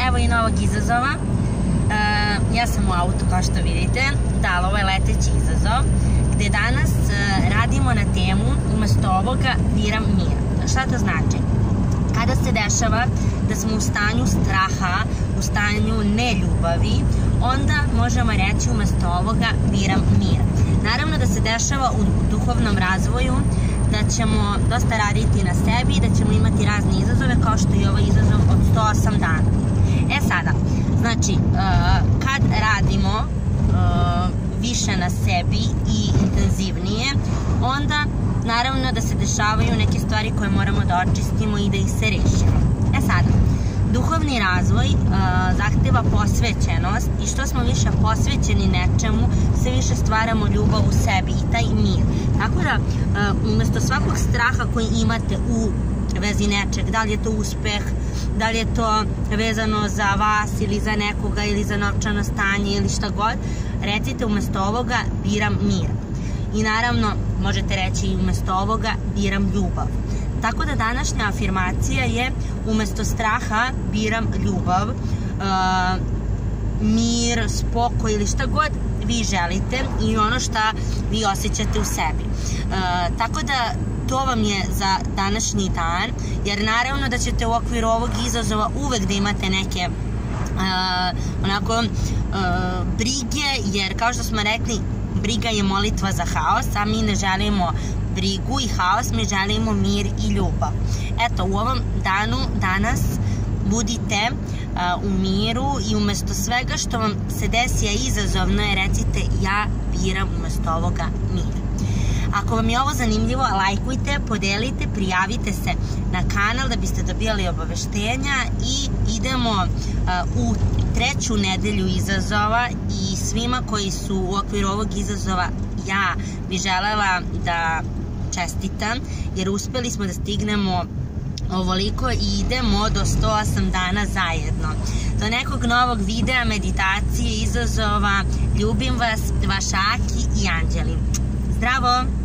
Evo i novog izazova. Ja sam u autu, kao što vidite. Da, ovo je leteći izazov, gde danas radimo na temu umesto ovoga biram mir. Šta to znači? Kada se dešava da smo u stanju straha, u stanju neljubavi, onda možemo reći umesto ovoga biram mir. Naravno da se dešava u duhovnom razvoju, da ćemo dosta raditi na sebi i da ćemo imati razne izazove, kao što je ovaj izazov od 108 dana. Sada, znači, kad radimo više na sebi i intenzivnije, onda naravno da se dešavaju neke stvari koje moramo da očistimo i da ih se rešimo. Sada, duhovni razvoj zahteva posvećenost i što smo više posvećeni nečemu, sve više stvaramo ljubav u sebi i taj mir. Tako da, umesto svakog straha koji imate u vezi nečeg, da li je to uspeh, da li je to vezano za vas ili za nekoga ili za novčano stanje ili šta god, recite umesto ovoga biram mir. I naravno, možete reći i umesto ovoga biram ljubav. Tako da današnja afirmacija je umesto straha biram ljubav, mir, spokoj ili šta god vi želite i ono šta vi osjećate u sebi. Tako da to vam je za današnji dan, jer naravno da ćete u okviru ovog izazova uvek da imate neke brige, jer kao što smo rekli, briga je molitva za haos, a mi ne želimo brigu i haos, mi želimo mir i ljubav. Eto, u ovom danu danas budite u miru i umesto svega što vam se desi izazovno je, recite ja biram umesto ovoga mir. Ako vam je ovo zanimljivo, lajkujte, podelite, prijavite se na kanal da biste dobijali obaveštenja i idemo u 3. nedelju izazova i svima koji su u okviru ovog izazova ja bih želela da čestitam, jer uspeli smo da stignemo ovoliko i idemo do 108 dana zajedno. Do nekog novog videa, meditacije, izazova. Ljubim vas, vaša Aki i Anđeli. Zdravo!